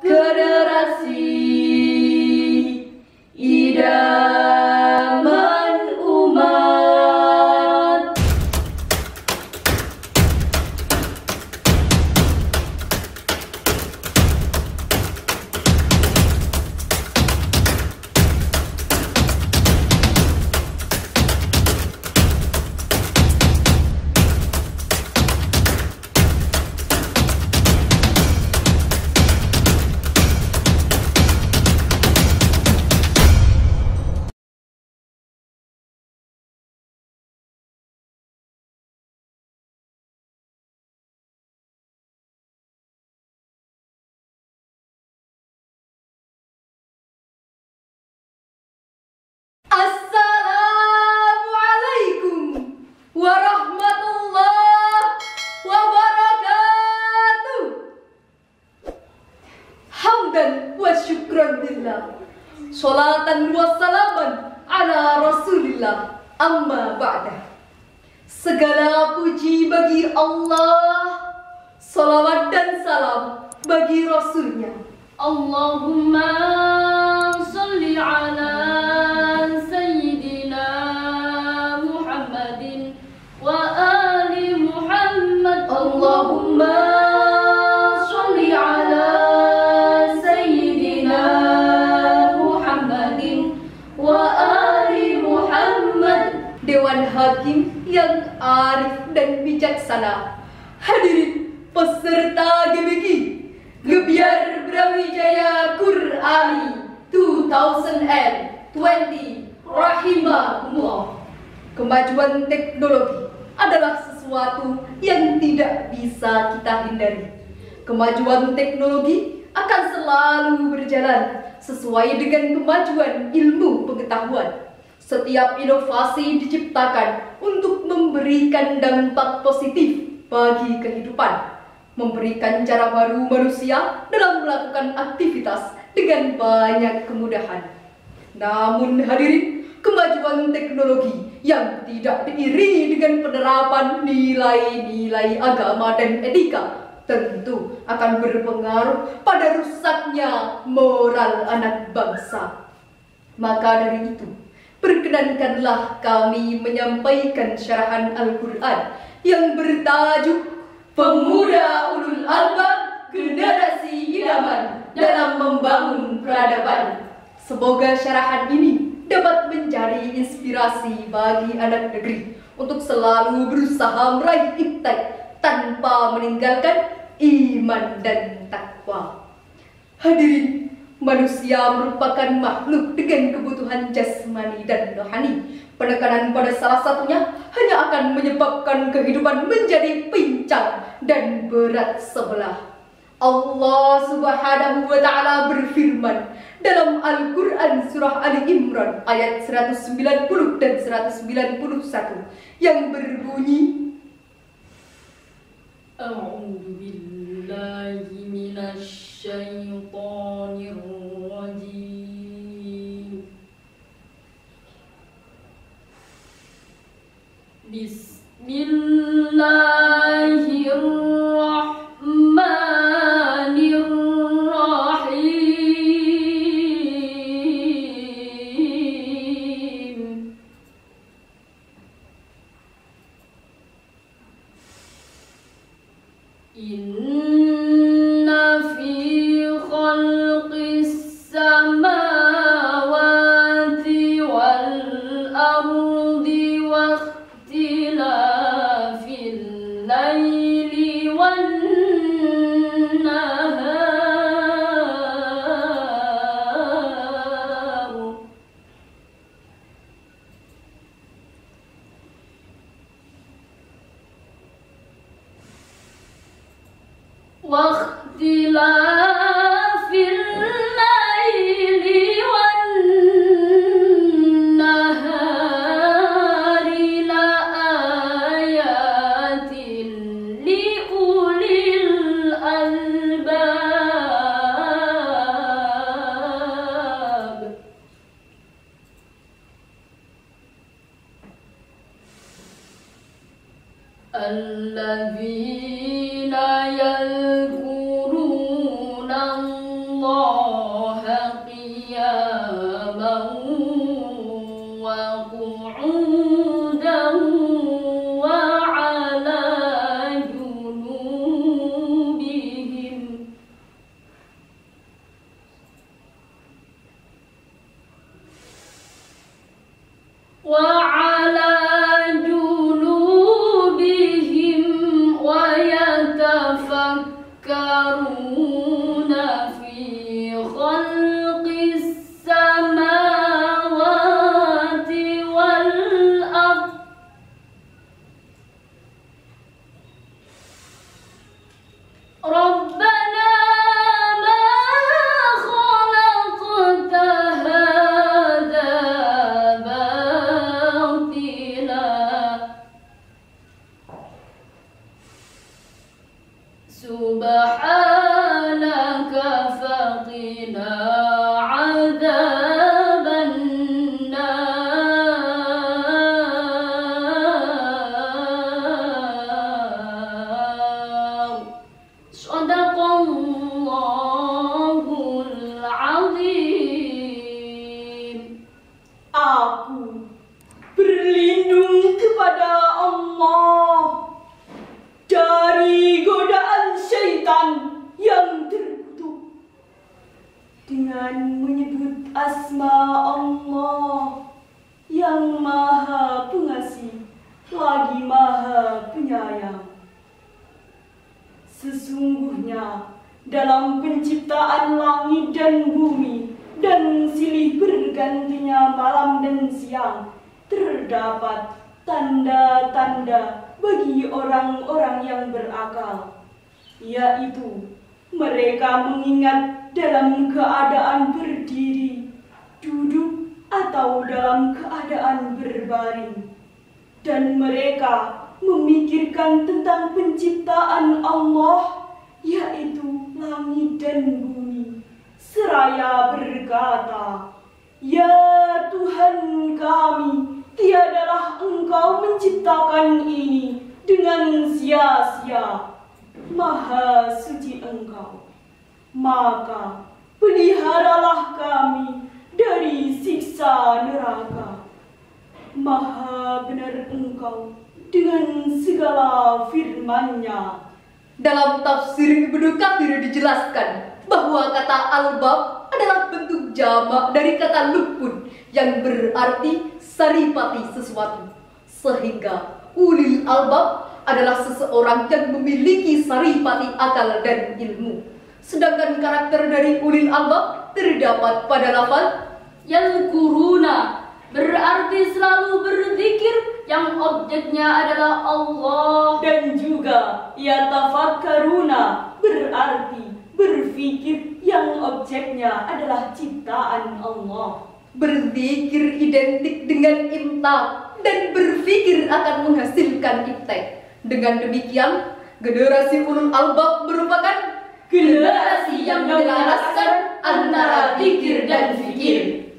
generasi idaman umat. Assalamualaikum warahmatullahi wabarakatuh. Hamdan wa syukran lillah, sholatan wa salaman ala rasulillah, amma ba'dah. Segala puji bagi Allah, salawat dan salam bagi Rasulnya. Allahumma salli ala Sayyidina Muhammadin wa ali Muhammad. Allahumma salli ala Sayyidina Muhammadin wa ali Muhammad. Dewan Hakim yang arif dan bijaksana, hadirin peserta GBK Gebiar Brawijaya Qur'ani 2020 rahimahumullah. Kemajuan teknologi adalah sesuatu yang tidak bisa kita hindari. Kemajuan teknologi akan selalu berjalan sesuai dengan kemajuan ilmu pengetahuan. Setiap inovasi diciptakan untuk memberikan dampak positif bagi kehidupan, memberikan cara baru manusia dalam melakukan aktivitas dengan banyak kemudahan. Namun hadirin, kemajuan teknologi yang tidak diiringi dengan penerapan nilai-nilai agama dan etika tentu akan berpengaruh pada rusaknya moral anak bangsa. Maka dari itu, perkenankanlah kami menyampaikan syarahan Al-Quran yang bertajuk Pemuda Ulul Albab, Generasi Idaman dalam Membangun Peradaban. Semoga syarahan ini dapat menjadi inspirasi bagi anak negeri untuk selalu berusaha meraih impact tanpa meninggalkan iman dan takwa. Hadirin, manusia merupakan makhluk dengan kebutuhan jasmani dan rohani. Penekanan pada salah satunya hanya akan menyebabkan kehidupan menjadi pincang dan berat sebelah. Allah Subhanahu wa Ta'ala berfirman dalam Al-Quran surah Ali Imran ayat 190 dan 191 yang berbunyi, A'udzu billahi minasy syaithanir rajim. Bismillahirrahmanirrahim. Inna fi khalqis samawati wal ardi wa ikhtilafil laili wan nahar wa ikhtilafil laili wan nahari la ayatin li ulil albab. Alladzina yadhkuruna Allah dengan menyebut asma Allah yang Maha Pengasih lagi Maha Penyayang. Sesungguhnya dalam penciptaan langit dan bumi dan silih bergantinya malam dan siang terdapat tanda-tanda bagi orang-orang yang berakal, yaitu mereka mengingat dalam keadaan berdiri, duduk, atau dalam keadaan berbaring, dan mereka memikirkan tentang penciptaan Allah, yaitu langit dan bumi, seraya berkata, "Ya Tuhan kami, tiadalah Engkau menciptakan ini dengan sia-sia. Maha suci Engkau, maka peliharalah kami dari siksa neraka. Maha benar Engkau dengan segala firman-Nya." Dalam tafsir Ibnu Katsir dijelaskan bahwa kata albab adalah bentuk jamak dari kata lubun yang berarti saripati sesuatu, sehingga ulil albab adalah seseorang yang memiliki saripati akal dan ilmu. Sedangkan karakter dari ulil albab terdapat pada lafaz yang kuruna, berarti selalu berzikir yang objeknya adalah Allah. Dan juga yatafakkaruna, berarti berfikir yang objeknya adalah ciptaan Allah. Berzikir identik dengan imta dan berfikir akan menghasilkan ibtek. Dengan demikian, generasi ulul albab merupakan Generasi yang menyelaraskan antara fikir dan fikir.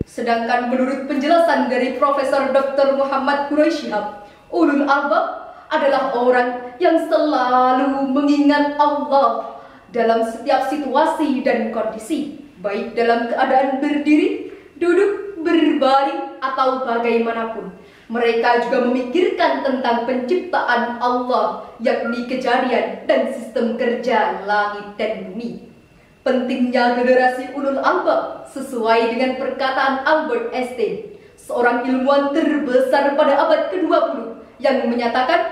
Sedangkan menurut penjelasan dari Profesor Dr. Muhammad Quraisy Shihab, ulul albab adalah orang yang selalu mengingat Allah dalam setiap situasi dan kondisi, baik dalam keadaan berdiri, duduk, berbaring, atau bagaimanapun. Mereka juga memikirkan tentang penciptaan Allah, yakni kejadian dan sistem kerja langit dan bumi. Pentingnya generasi ulul albab sesuai dengan perkataan Albert Einstein, seorang ilmuwan terbesar pada abad ke-20, yang menyatakan,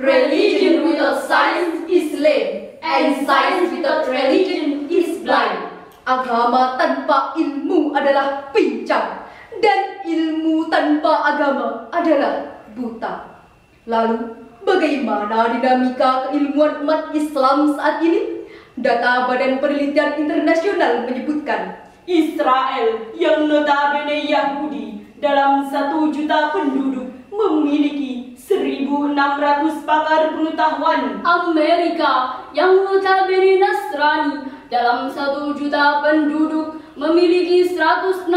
Religion without science is lame, and science without religion is blind. Agama tanpa ilmu adalah pincang, dan ilmu tanpa agama adalah buta. Lalu, bagaimana dinamika keilmuan umat Islam saat ini? Data Badan Penelitian Internasional menyebutkan Israel yang notabene Yahudi dalam 1 juta penduduk memiliki 1.600 pakar pengetahuan. Amerika yang notabene Nasrani dalam 1 juta penduduk memiliki 160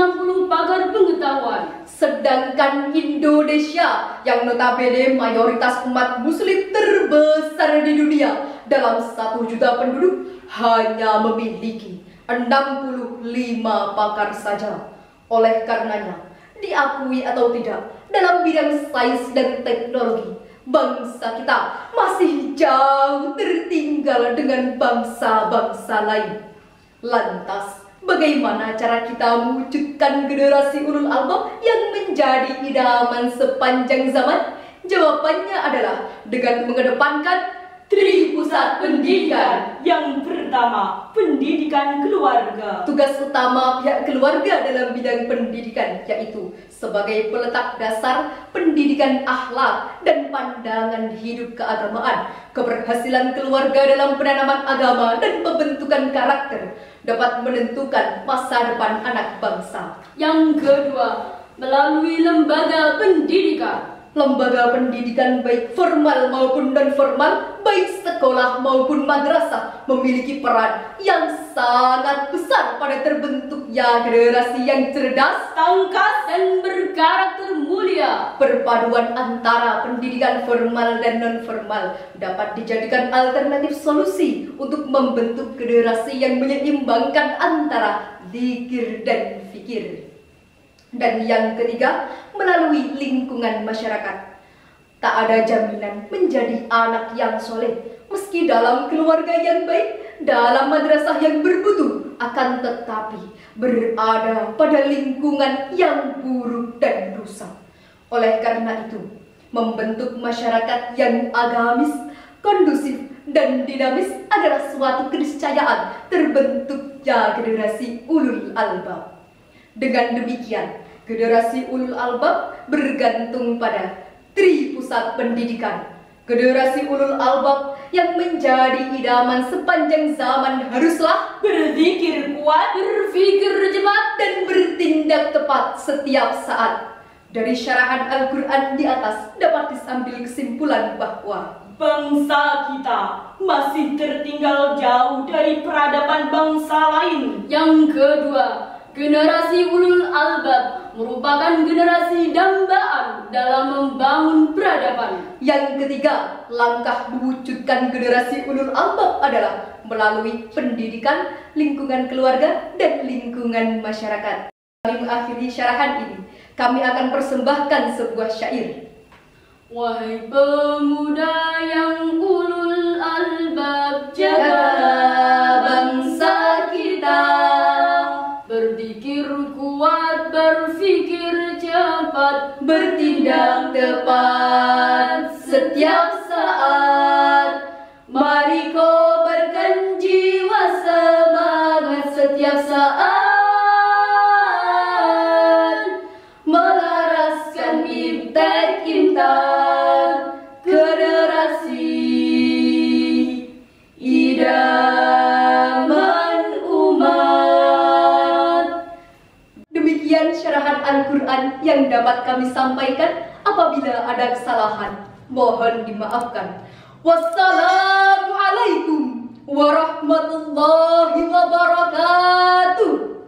pakar pengetahuan. Sedangkan Indonesia yang notabene mayoritas umat muslim terbesar di dunia dalam 1 juta penduduk hanya memiliki 65 pakar saja. Oleh karenanya, diakui atau tidak, dalam bidang sains dan teknologi, bangsa kita masih jauh tertinggal dengan bangsa-bangsa lain. Lantas, bagaimana cara kita mewujudkan generasi ulul albab yang menjadi idaman sepanjang zaman? Jawabannya adalah dengan mengedepankan Tripusat Pendidikan. Yang pertama, pendidikan keluarga. Tugas utama pihak keluarga dalam bidang pendidikan yaitu sebagai peletak dasar pendidikan akhlak dan pandangan hidup keagamaan. Keberhasilan keluarga dalam penanaman agama dan pembentukan karakter dapat menentukan masa depan anak bangsa. Yang kedua, melalui lembaga pendidikan. Lembaga pendidikan baik formal maupun non-formal, baik sekolah maupun madrasah, memiliki peran yang sangat besar pada terbentuknya generasi yang cerdas, tangkas, dan berkarakter mulia. Perpaduan antara pendidikan formal dan non-formal dapat dijadikan alternatif solusi untuk membentuk generasi yang menyeimbangkan antara zikir dan fikir. Dan yang ketiga, melalui lingkungan masyarakat. Tak ada jaminan menjadi anak yang soleh meski dalam keluarga yang baik dalam madrasah yang bermutu, akan tetapi berada pada lingkungan yang buruk dan rusak. Oleh karena itu, membentuk masyarakat yang agamis, kondusif, dan dinamis adalah suatu keniscayaan terbentuknya generasi ulul albab. Dengan demikian, generasi ulul albab bergantung pada pusat pendidikan. Generasi ulul albab yang menjadi idaman sepanjang zaman haruslah Berzikir kuat, berpikir cepat, dan bertindak tepat setiap saat. Dari syarahan Al-Quran di atas dapat diambil kesimpulan bahwa bangsa kita masih tertinggal jauh dari peradaban bangsa lain. Yang kedua, generasi ulul albab merupakan generasi dambaan dalam membangun peradaban. yang ketiga, langkah mewujudkan generasi ulul albab adalah melalui pendidikan, lingkungan keluarga, dan lingkungan masyarakat. Kami mengakhiri syarahan ini, kami akan persembahkan sebuah syair. Wahai pemuda yang ulul albab, Jagalah bangsa kita, berzikir kuat, berpikir cepat, bertindak tepat setiap saat. Mari kobarkan jiwa semangat setiap saat, melaraskan imtak-imtak generasi idaman umat. Demikian syarahan Al-Quran yang dapat kami sampaikan. Apabila ada kesalahan, mohon dimaafkan. Wassalamualaikum warahmatullahi wabarakatuh.